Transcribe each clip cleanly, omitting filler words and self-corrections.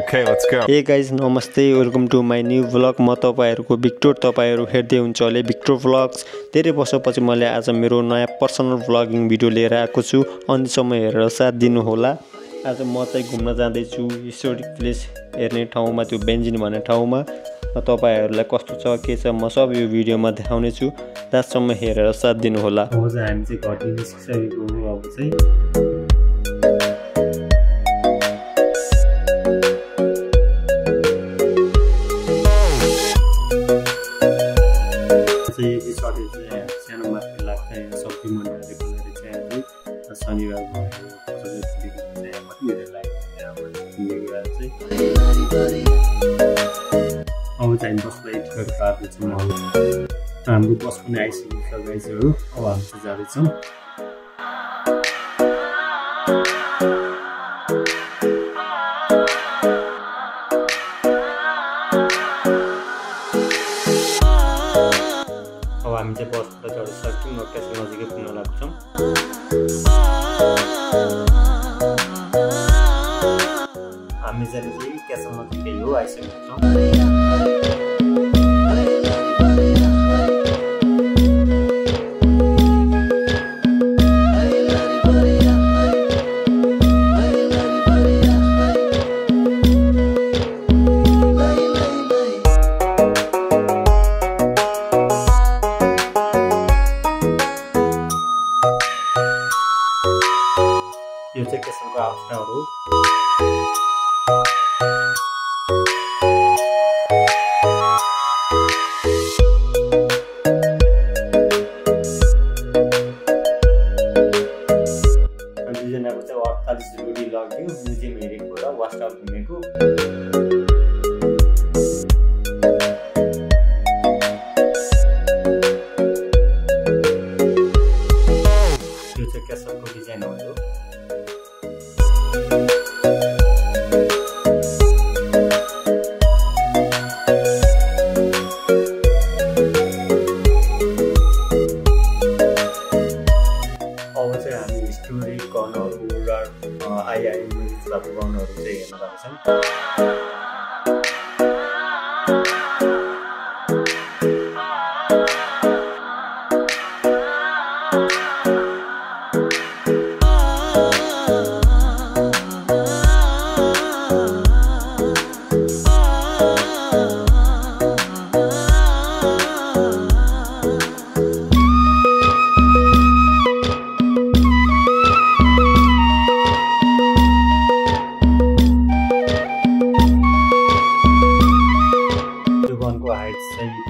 Okay, let's go. Hey guys, नमस्ते, welcome to my new vlog. म तपाईहरुको Victor, तपाईहरु हेर्दै हुन्छ होला भिक्टर भ्लग्स। धेरै वर्षपछि मैले आज मेरो नयाँ पर्सनल भ्लगिङ भिडियो लिएर आएको छु। अन्तिमसम्म हेरेर साथ दिनु होला। आज म चाहिँ घुम्न जाँदै छु हिस्टोरिक प्लेस हेर्ने ठाउँमा, त्यो बेन्जिन भन्ने ठाउँमा। तपाईहरुलाई कस्तो छ के छ म सब यो भिडियोमा देखाउने छु। लास्टसम्म हेरेर साथ दिनु होला। हो चाहिँ हामी चाहिँ घरदेखि निस्किसकेको हो। अब चाहिँ सानो मार्केट लाग्छ यहाँ सब्जी मन्डीहरुको लागि चाहिँ आज शनिबार भयो कसैले छुट्टी चाहिँ मात्रै धेरै लाग्छ चाहिँ अब चाहिँ बसलाई टिकट काट्दैछौँ। हाम्रो बस पनि आइसकेको गाइस हो। अब हामी चाहिँ जाँदैछौँ। अब हामी चाहिँ बसबाट चढिसक्यौँ। नक्कासी नजिकै पुग्न लाग्छौँ। हामी चाहिँ क्यासल नजिकै हो आइसकेको छौँ। यो चाहिँ क्यासलको हाउस टावर हो। दुईजनाको चाहिँ 48 रुपैयाँ लाग्यो म्युजियम हेरेको र वाच टावर घुमेको। यो चाहिँ क्यासलको डिजाइन हो। हिस्टोरिक गनहरु र आइआई मुजिबको गनहरु चाहिँ हेर्न जान्छौँ।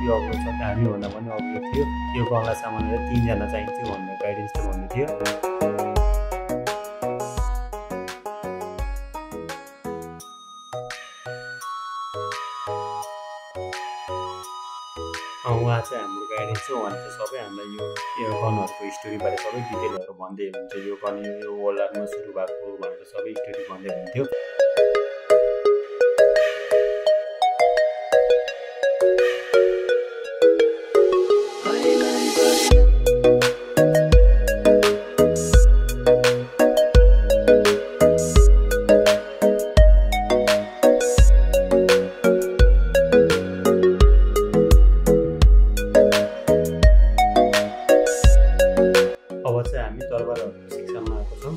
यो अग्लो छ हामी भन्दा पनि अग्लो थियो। यो गनलाई सामान्य 3 जना चाहिन्थ्यो भन्ने गाइडेन्सले भन्दै थियो। उहाँ चाहिँ हाम्रो गाइडेन्स हो। उहाँले चाहिँ सबै हामीलाई यो गनहरूको हिस्टोरीबारे सबै डिटेलहरू भन्दै हुनुहुन्छ। यो गन यो वर्ल्ड वारमा सुरु भएको भनेर सबै स्टोरी भन्दै हुन्थ्यो। अब चाहिँ हामी दरबारहरूको शिक्षामा आएको छौँ।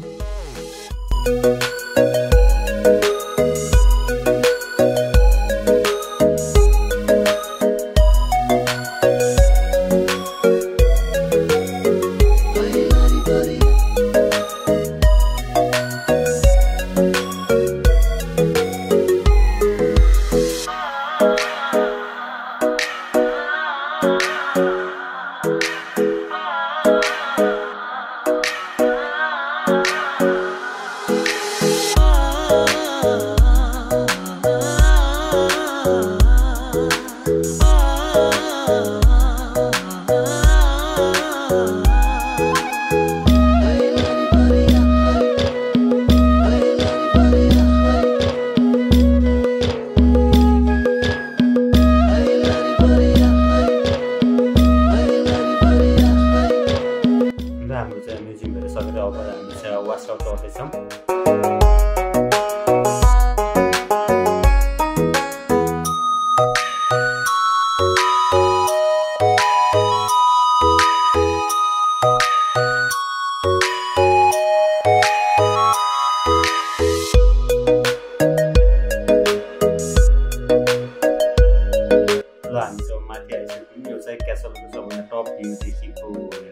वाच टावर चढ्दैछौँ।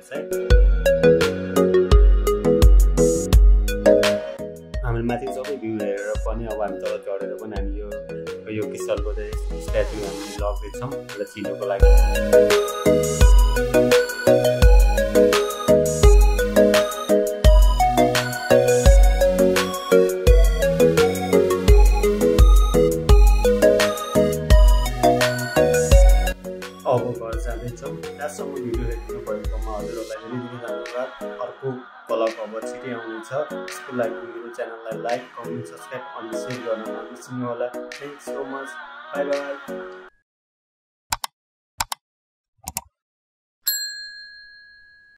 रहेछ है। हामीले माथि सबै भ्यू हेरेर पनि अब हामी तल चढेर पनि हामी यो क्रिस्टलको स्ट्याचु हामीले लग्दैछौँ र चिन्नुको लागि। अब घर जाँदैछौँ। त्यहाँसम्म भिडियो हेरिदिनु भएकोमा हजुरहरूलाई धेरै धन्यवाद। अर्को भ्लग अब छिटै आउनेछ। त्यसको लागि मेरो च्यानललाई लाइक, कमेन्ट, सब्सक्राइब अनि सेयर गर्न नबिर्सिनु होला। Thanks so much. By by.